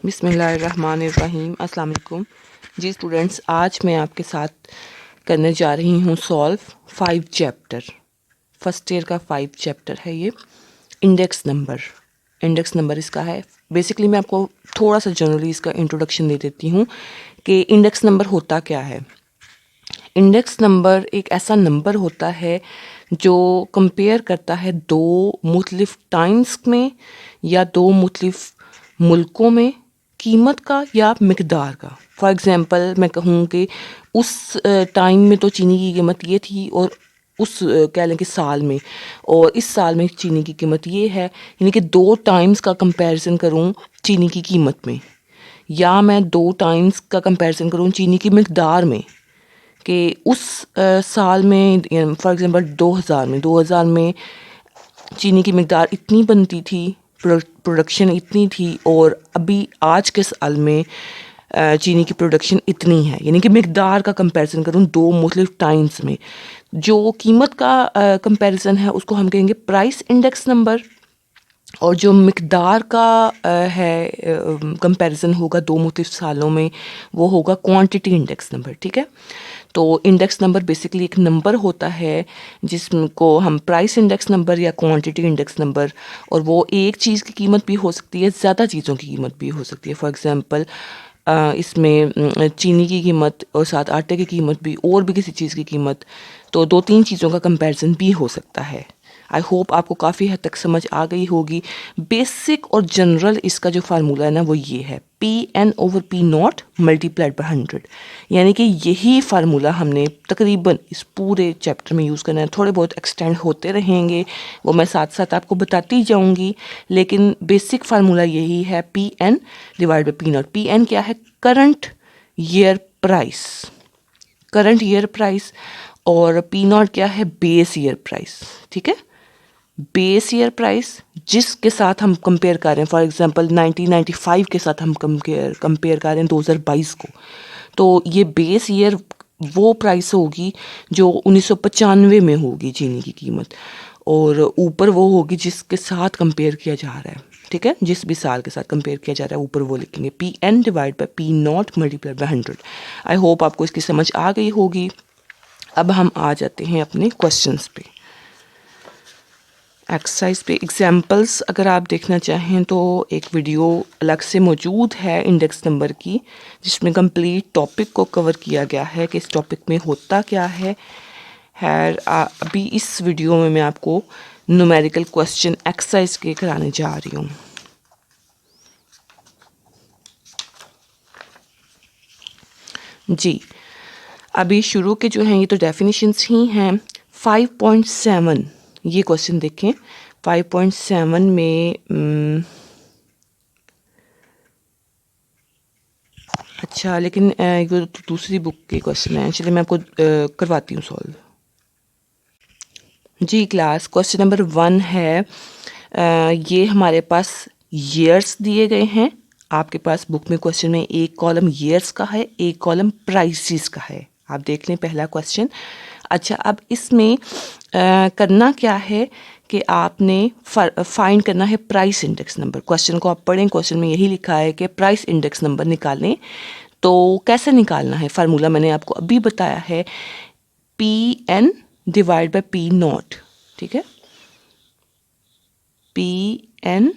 बिस्मिल्लाहिर्रहमानिर्रहीम। अस्सलाम वालेकुम जी स्टूडेंट्स, आज मैं आपके साथ करने जा रही हूँ सॉल्व 5 चैप्टर। फर्स्ट ईयर का 5 चैप्टर है ये। इंडेक्स नंबर इसका है। बेसिकली मैं आपको थोड़ा सा जनरली इसका इंट्रोडक्शन दे देती हूँ कि इंडेक्स नंबर होता क्या है। इंडेक्स नंबर एक ऐसा नंबर होता है जो कंपेयर करता है दो मुख्तलिफ टाइम्स में या दो मुख्तलिफ मुल्कों में कीमत का या मिकदार का। फॉर एग्ज़ाम्पल मैं कहूँ कि उस टाइम में तो चीनी की कीमत ये थी और उस कह लें कि साल में, और इस साल में चीनी की कीमत ये है, यानी कि दो टाइम्स का कंपैरिजन करूँ चीनी की कीमत में, या मैं दो टाइम्स का कंपैरिजन करूँ चीनी की मिकदार में कि उस साल में फॉर एग्ज़ाम्पल 2000 में चीनी की मिकदार इतनी बनती थी, प्रोडक्शन इतनी थी, और अभी आज के साल में चीनी की प्रोडक्शन इतनी है। यानी कि मिकदार का कंपैरिजन करूँ दो मुख्तलिफ टाइम्स में। जो कीमत का कंपैरिजन है उसको हम कहेंगे प्राइस इंडेक्स नंबर, और जो मिकदार का है कंपैरिजन होगा दो मुख्तलिफ सालों में, वो होगा क्वांटिटी इंडेक्स नंबर। ठीक है, तो इंडेक्स नंबर बेसिकली एक नंबर होता है जिसको हम प्राइस इंडेक्स नंबर या क्वांटिटी इंडेक्स नंबर, और वो एक चीज़ की कीमत भी हो सकती है, ज़्यादा चीज़ों की कीमत भी हो सकती है। फॉर एग्ज़ाम्पल इसमें चीनी की कीमत और साथ आटे की कीमत भी, और भी किसी चीज़ की कीमत, तो दो तीन चीज़ों का कंपैरिजन भी हो सकता है। आई होप आपको काफ़ी हद तक समझ आ गई होगी। बेसिक और जनरल इसका जो फार्मूला है ना वो ये है, P(n/P0 मल्टीप्लाइड बाय 100। यानी कि यही फार्मूला हमने तकरीबन इस पूरे चैप्टर में यूज़ करना है। थोड़े बहुत एक्सटेंड होते रहेंगे, वो मैं साथ साथ आपको बताती जाऊंगी, लेकिन बेसिक फार्मूला यही है, P(n/P0। P(n) क्या है? करंट ईयर प्राइस, और P0 क्या है? Base year price. ठीक है, बेस ईयर प्राइस जिसके साथ हम कंपेयर कर रहे हैं। फॉर एग्जांपल 1995 के साथ हम कंपेयर कर रहे हैं 2022 को, तो ये बेस ईयर वो प्राइस होगी जो 1995 में होगी चीनी की कीमत, और ऊपर वो होगी जिसके साथ कंपेयर किया जा रहा है। ठीक है, जिस भी साल के साथ कंपेयर किया जा रहा है ऊपर वो लिखेंगे P(n/P0 multiplied by 100। I hope आपको इसकी समझ आ गई होगी। अब हम आ जाते हैं अपने क्वेश्चंस पे, एक्सरसाइज पे। एग्जाम्पल्स अगर आप देखना चाहें तो एक वीडियो अलग से मौजूद है इंडेक्स नंबर की, जिसमें कंप्लीट टॉपिक को कवर किया गया है कि इस टॉपिक में होता क्या है। अभी इस वीडियो में मैं आपको न्यूमेरिकल क्वेश्चन एक्सरसाइज के कराने जा रही हूँ। जी, अभी शुरू के जो हैं ये तो डेफिनेशंस ही हैं। 5.7 ये क्वेश्चन देखें। 5.7 में अच्छा, लेकिन ये तो दूसरी बुक के क्वेश्चन है। चलिए मैं आपको करवाती हूँ सॉल्व। जी क्लास, क्वेश्चन नंबर 1 है, ये हमारे पास ईयर्स दिए गए हैं। आपके पास बुक में क्वेश्चन में एक कॉलम ईयर्स का है, एक कॉलम प्राइसेस का है। आप देख लें पहला क्वेश्चन। अच्छा, अब इसमें करना क्या है कि आपने फाइंड करना है प्राइस इंडेक्स नंबर। क्वेश्चन को आप पढ़ें, क्वेश्चन में यही लिखा है कि प्राइस इंडेक्स नंबर निकालें। तो कैसे निकालना है? फार्मूला मैंने आपको अभी बताया है, P(n/P0। ठीक है, P(n/P0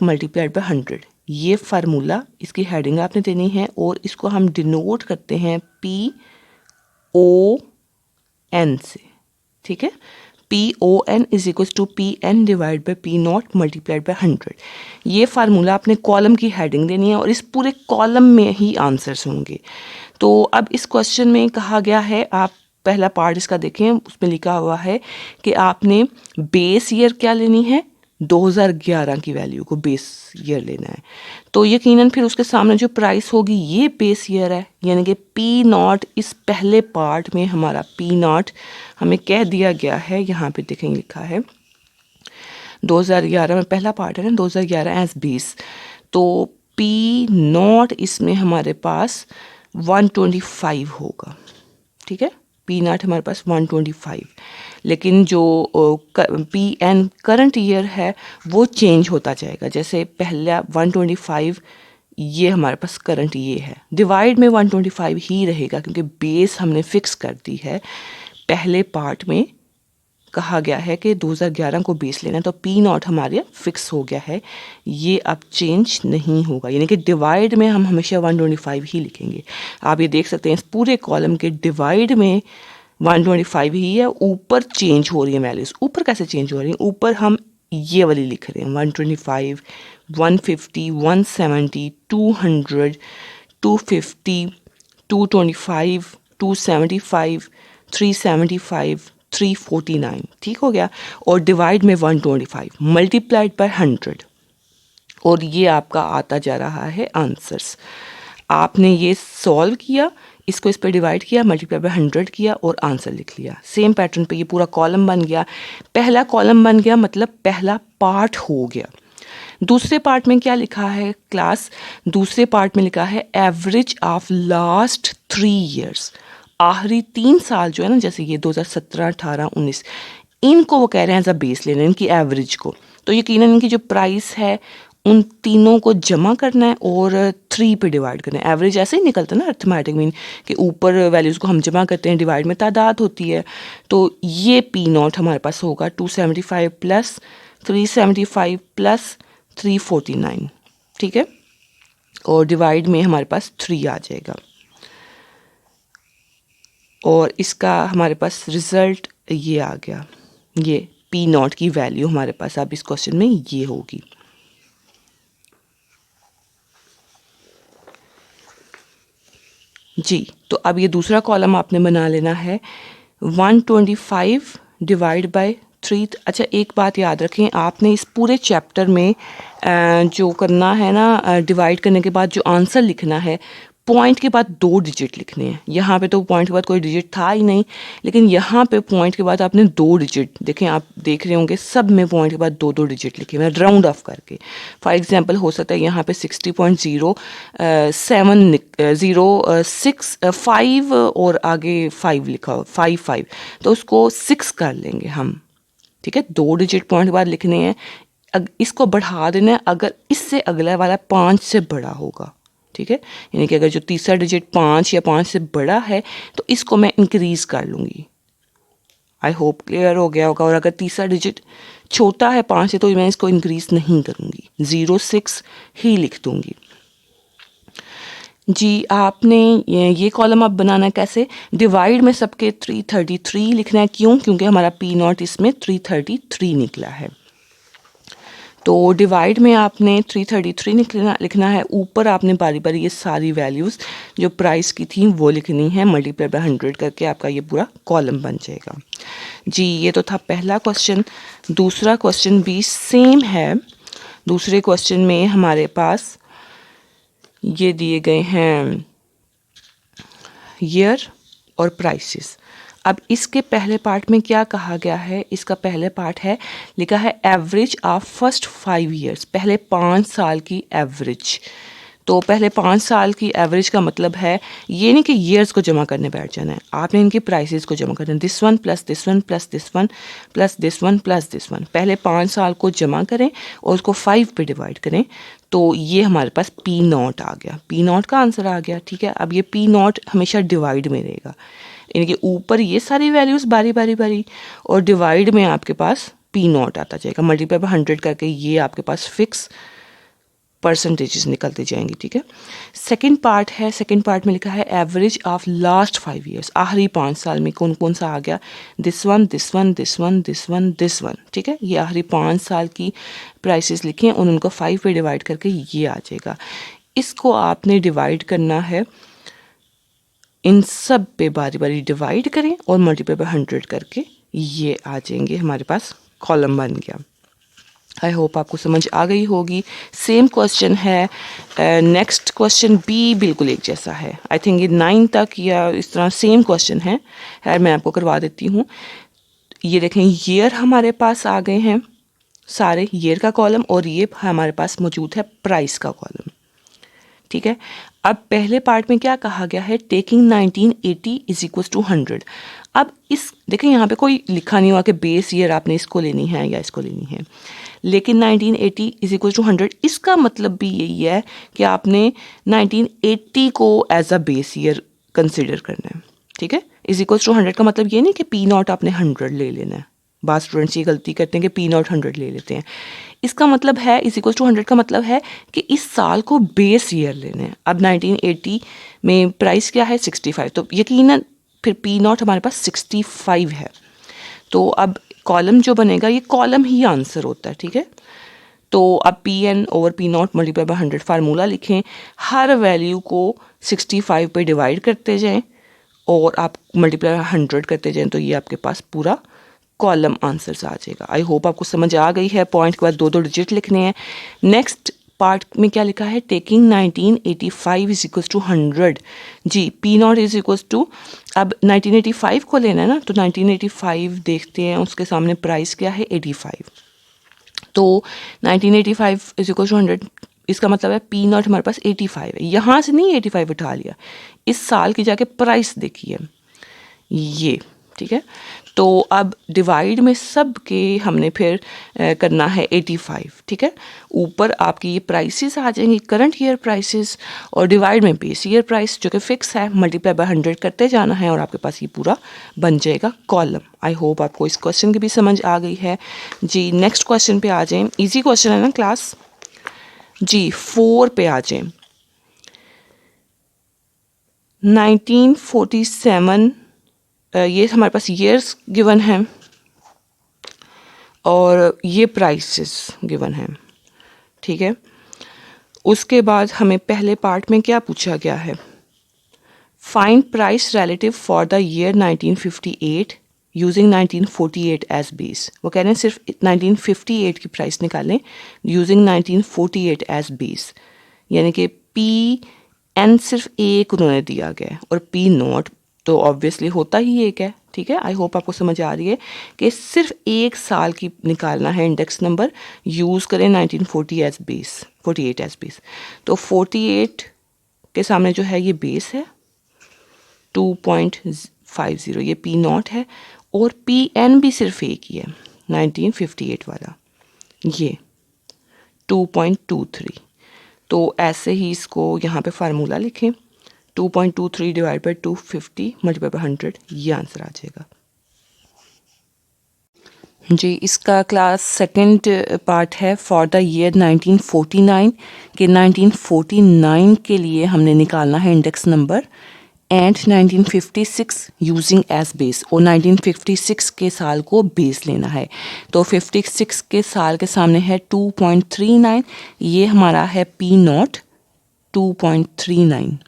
मल्टीप्लाइड बाय 100। ये फार्मूला, इसकी हेडिंग आपने देनी है, और इसको हम डिनोट करते हैं PON से। ठीक है, PON is equals to P(n/P0 multiplied by 100। ये फार्मूला आपने कॉलम की हेडिंग देनी है, और इस पूरे कॉलम में ही आंसर्स होंगे। तो अब इस क्वेश्चन में कहा गया है, आप पहला पार्ट इसका देखें, उसमें लिखा हुआ है कि आपने बेस ईयर क्या लेनी है, 2011 की वैल्यू को बेस ईयर लेना है। तो यकीनन फिर उसके सामने जो प्राइस होगी ये बेस ईयर है, यानी कि P0 इस पहले पार्ट में हमारा P0 हमें कह दिया गया है। यहाँ पे देखेंगे लिखा है 2011 में पहला पार्ट है ना, 2011 एज बेस, तो P0 इसमें हमारे पास 125 होगा। ठीक है, पी नॉट हमारे पास 125, लेकिन जो पी एन करंट ईयर है वो चेंज होता जाएगा। जैसे पहला 125 ये हमारे पास करंट ये है, डिवाइड में 125 ही रहेगा क्योंकि बेस हमने फिक्स कर दी है। पहले पार्ट में कहा गया है कि 2011 को बेस लेना है, तो पी नॉट हमारे फिक्स हो गया है, ये अब चेंज नहीं होगा, यानी कि डिवाइड में हम हमेशा 125 ही लिखेंगे। आप ये देख सकते हैं इस पूरे कॉलम के डिवाइड में 125 ही है, ऊपर चेंज हो रही है वैल्यूज़। ऊपर कैसे चेंज हो रही है? ऊपर हम ये वाली लिख रहे हैं 125, 150, 170, 200, 250, 225, 275, 375, 349, ठीक हो गया। और डिवाइड में 125 मल्टीप्लाइड बाय 100, और ये आपका आता जा रहा है आंसर्स। आपने ये सॉल्व किया, इसको इस पर डिवाइड किया, मल्टीप्लाई बाय 100 किया और आंसर लिख लिया। सेम पैटर्न पे ये पूरा कॉलम बन गया। पहला कॉलम बन गया मतलब पहला पार्ट हो गया। दूसरे पार्ट में क्या लिखा है क्लास? दूसरे पार्ट में लिखा है एवरेज ऑफ लास्ट 3 ईयर्स। आखिरी 3 साल जो है ना, जैसे ये 2017, 18, 19, इनको वो कह रहे हैं एज अ बेस लेना, इनकी एवरेज को। तो यकीनन इनकी जो प्राइस है उन तीनों को जमा करना है और 3 पे डिवाइड करना है। एवरेज ऐसे ही निकलता है ना अर्थमेटिक मीन कि ऊपर वैल्यूज़ को हम जमा करते हैं, डिवाइड में तादाद होती है। तो ये पी नॉट हमारे पास होगा 275 प्लस 375 प्लस 349, ठीक है। और डिवाइड में हमारे पास 3 आ जाएगा, और इसका हमारे पास रिज़ल्ट ये आ गया। ये पी नॉट की वैल्यू हमारे पास अब इस क्वेश्चन में ये होगी। जी, तो अब ये दूसरा कॉलम आपने बना लेना है 125 डिवाइड बाय 3। अच्छा, एक बात याद रखें, आपने इस पूरे चैप्टर में जो करना है ना, डिवाइड करने के बाद जो आंसर लिखना है, पॉइंट के बाद 2 डिजिट लिखने हैं। यहाँ पे तो पॉइंट के बाद कोई डिजिट था ही नहीं, लेकिन यहाँ पे पॉइंट के बाद आपने 2 डिजिट देखें, आप देख रहे होंगे सब में पॉइंट के बाद 2-2 डिजिट लिखे हुए हैं राउंड ऑफ करके। फॉर एग्जांपल हो सकता है यहाँ पे 60.0705 और आगे 5 लिखा हो, 55, तो उसको 6 कर लेंगे हम, ठीक है। 2 डिजिट पॉइंट के बाद लिखने हैं। इसको बढ़ा देना है अगर इससे अगला वाला 5 से बड़ा होगा, ठीक है। यानी कि अगर जो तीसरा डिजिट 5 या 5 से बड़ा है तो इसको मैं इंक्रीज़ कर लूँगी। आई होप क्लियर हो गया होगा। और अगर तीसरा डिजिट छोटा है 5 से तो मैं इसको इंक्रीज़ नहीं करूँगी, 06 ही लिख दूँगी। जी, आपने ये कॉलम अब बनाना है कैसे? डिवाइड में सबके 333 लिखना है। क्यों? क्योंकि हमारा पी नॉट इसमें 333 निकला है। तो डिवाइड में आपने 333 लिखना है। ऊपर आपने बारी बारी ये सारी वैल्यूज़ जो प्राइस की थी वो लिखनी है, मल्टीप्लाई बाय 100 करके आपका ये पूरा कॉलम बन जाएगा। जी, ये तो था पहला क्वेश्चन। दूसरा क्वेश्चन भी सेम है। दूसरे क्वेश्चन में हमारे पास ये दिए गए हैं ईयर और प्राइसेस। अब इसके पहले पार्ट में क्या कहा गया है? इसका पहले पार्ट है, लिखा है एवरेज ऑफ फर्स्ट 5 ईयर्स, पहले 5 साल की एवरेज। तो पहले 5 साल की एवरेज का मतलब है ये नहीं कि ईयर्स को जमा करने बैठ जाना है, आपने इनकी प्राइसेस को जमा करना है। This one plus this one plus this one plus this one plus this one, पहले 5 साल को जमा करें और उसको 5 पे डिवाइड करें, तो ये हमारे पास पी नॉट आ गया, पी नॉट का आंसर आ गया, ठीक है। अब ये पी नॉट हमेशा डिवाइड में रहेगा, यानी कि ऊपर ये सारी वैल्यूज़ बारी बारी बारी और डिवाइड में आपके पास पी नॉट आता जाएगा। मल्टीप्लाई बाय 100 करके ये आपके पास फिक्स परसेंटेजेस निकलते जाएंगे, ठीक है। सेकंड पार्ट है, सेकंड पार्ट में लिखा है एवरेज ऑफ लास्ट 5 ईयर्स, आखिरी 5 साल में कौन कौन सा आ गया? This one this one this one this one this one, ठीक है। ये आखिरी 5 साल की प्राइसेस लिखी हैं और उनको 5 पे डिवाइड करके ये आ जाएगा। इसको आपने डिवाइड करना है, इन सब पे बारी बारी डिवाइड करें और मल्टीप्लाई बाय 100 करके ये आ जाएंगे, हमारे पास कॉलम बन गया। आई होप आपको समझ आ गई होगी। सेम क्वेश्चन है, नेक्स्ट क्वेश्चन भी बिल्कुल एक जैसा है। आई थिंक ये 9 तक या इस तरह सेम क्वेश्चन है। खैर मैं आपको करवा देती हूँ। ये देखें, ईयर हमारे पास आ गए हैं सारे, ईयर का कॉलम, और ये हमारे पास मौजूद है प्राइस का कॉलम, ठीक है। अब पहले पार्ट में क्या कहा गया है, टेकिंग 1980 इज इक्वल टू 100। अब इस देखें यहाँ पे कोई लिखा नहीं हुआ कि बेस ईयर आपने इसको लेनी है या इसको लेनी है, लेकिन 1980 इज इक्वल टू 100 इसका मतलब भी यही है कि आपने 1980 को as a base year consider करना है, ठीक है। इज इक्वल टू 100 का मतलब ये नहीं कि पी नॉट आपने 100 ले लेना है। बाद स्टूडेंट्स ये गलती करते हैं कि पी नॉट 100 ले लेते हैं। इसका मतलब है इज इक्वल टू 100 का मतलब है कि इस साल को बेस ईयर लेना है। अब 1980 में प्राइस क्या है 65, तो यकीनन फिर पी नॉट हमारे पास 65 है। तो अब कॉलम जो बनेगा ये कॉलम ही आंसर होता है, ठीक है। तो अब P N over P naught multiply by 100 formula लिखें, हर वैल्यू को 65 पे डिवाइड करते जाएं और आप मल्टीप्लाई 100 करते जाएं, तो ये आपके पास पूरा कॉलम आंसर्स आ जाएगा। आई होप आपको समझ आ गई है। पॉइंट के बाद 2-2 डिजिट लिखने हैं। नेक्स्ट पार्ट में क्या लिखा है, टेकिंग 1985 इज इक्वल टू 100। जी, P naught is equal to, अब 1985 को लेना है ना, तो 1985 देखते हैं, उसके सामने प्राइस क्या है 85। तो 1985 इज इक्वल टू 100, इसका मतलब है पी नॉट हमारे पास 85 है। यहाँ से नहीं 85 उठा लिया, इस साल की जाके प्राइस देखिए ये, ठीक है। तो अब डिवाइड में सब के हमने फिर करना है 85, ठीक है। ऊपर आपकी ये प्राइसेस आ जाएंगी, करंट ईयर प्राइसेस, और डिवाइड में बेस ईयर प्राइस जो कि फिक्स है, मल्टीप्लाई बाय 100 करते जाना है और आपके पास ये पूरा बन जाएगा कॉलम। आई होप आपको इस क्वेश्चन की भी समझ आ गई है। जी, नेक्स्ट क्वेश्चन पे आ जाएं। ईजी क्वेश्चन है ना क्लास। जी, 4 पे आ जाएं। 1947 ये हमारे पास ईयर्स गिवन है और ये प्राइसेस गिवन है, ठीक है। उसके बाद हमें पहले पार्ट में क्या पूछा गया है, find price relative for the year 1958 using 1948 as base. वो कह रहे हैं सिर्फ 1958 की प्राइस निकालें यूजिंग 1948 एज बेस, यानी कि पी एन सिर्फ एक उन्होंने दिया गया है और पी नॉट तो ऑब्वियसली होता ही एक है, ठीक है। आई होप आपको समझ आ रही है कि सिर्फ एक साल की निकालना है इंडेक्स नंबर, यूज़ करें 1940 एज बेस, 48 एज बेस। तो 48 के सामने जो है ये बेस है 2.50, ये पी नॉट है, और पी एन भी सिर्फ एक ही है 1958 वाला, ये 2.23। तो ऐसे ही इसको यहाँ पे फार्मूला लिखें, 2.23 डिवाइड बाई 250 मल्टीप्लाई बाई 100, ये आंसर आ जाएगा। जी, इसका क्लास सेकंड पार्ट है फॉर द ईयर 1949 के 1949 के लिए हमने निकालना है index number and 1956 using as base, और 1956 के साल को बेस लेना है। तो 56 के साल के सामने है 2.39, ये हमारा है पी नॉट 2.39,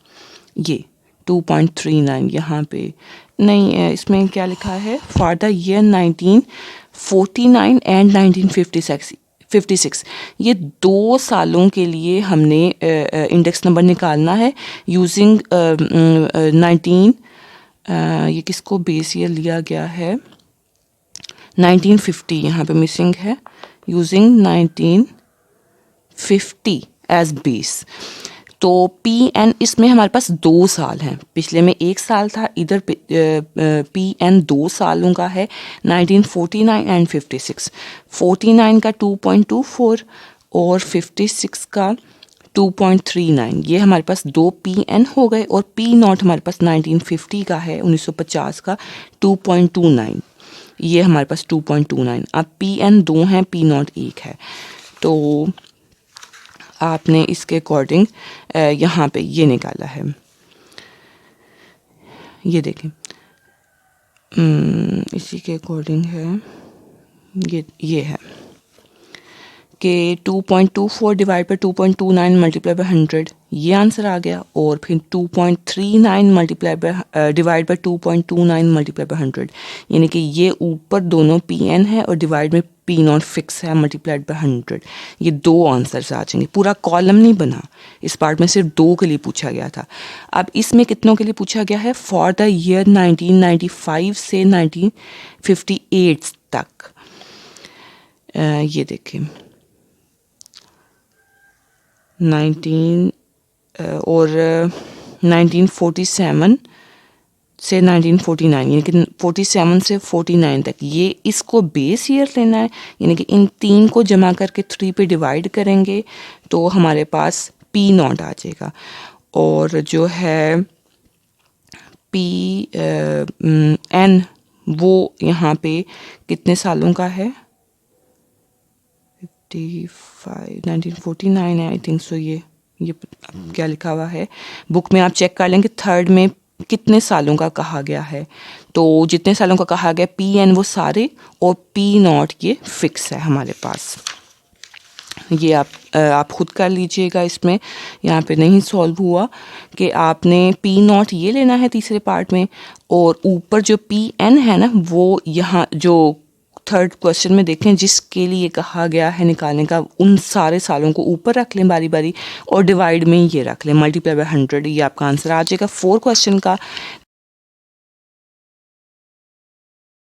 ये 2.39 यहाँ पे नहीं, इसमें क्या लिखा है, फॉर द ईयर 1949 एंड 1956, ये 2 सालों के लिए हमने इंडेक्स नंबर निकालना है यूजिंग 19, ये किसको बेस ईयर लिया गया है 1950, यहाँ पे मिसिंग है, यूजिंग 1950 एज बेस। तो पी एन इसमें हमारे पास 2 साल हैं, पिछले में 1 साल था, इधर पी एन 2 सालों का है 1949 एंड 56। 49 का 2.24 और 56 का 2.39, ये हमारे पास 2 पी एन हो गए, और पी नॉट हमारे पास 1950 का है 1950 का 2.29, ये हमारे पास 2.29। अब पी एन 2 हैं, पी नॉट 1 है, तो आपने इसके अकॉर्डिंग यहाँ पे ये निकाला है, ये देखें, इसी के अकॉर्डिंग है, ये है कि 2.24 डिवाइड बाई 2.29 मल्टीप्लाई बाई 100, ये आंसर आ गया, और फिर 2.39 multiply by divide by 2.29 multiply by 100, यानी कि ये ऊपर दोनों पी एन है और डिवाइड में पी नॉट फिक्स है मल्टीप्लाइड बाई 100, ये 2 आंसर्स आ जाएंगे। पूरा कॉलम नहीं बना, इस पार्ट में सिर्फ 2 के लिए पूछा गया था। अब इसमें कितनों के लिए पूछा गया है, फॉर द ईयर 1995 से 1958 तक। ये देखें 19 और 1947 से 1949 यानी कि 47 से 49 तक, ये इसको बेस ईयर लेना है, यानी कि इन तीन को जमा करके 3 पे डिवाइड करेंगे तो हमारे पास P0 आ जाएगा। और जो है N वो यहाँ पे कितने सालों का है, 1949 है आई थिंक सो। ये क्या लिखा हुआ है बुक में, आप चेक कर लेंगे थर्ड में कितने सालों का कहा गया है। तो जितने सालों का कहा गया PN वो सारे, और P0 ये फिक्स है हमारे पास। ये आप खुद कर लीजिएगा, इसमें यहाँ पे नहीं सॉल्व हुआ कि आपने P0 ये लेना है तीसरे पार्ट में, और ऊपर जो PN है ना वो यहाँ जो थर्ड क्वेश्चन में देखें जिसके लिए कहा गया है निकालने का, उन सारे सालों को ऊपर रख लें बारी बारी और डिवाइड में ये रख लें, मल्टीप्लाई बाय 100, ये आपका आंसर आ जाएगा 4 क्वेश्चन का।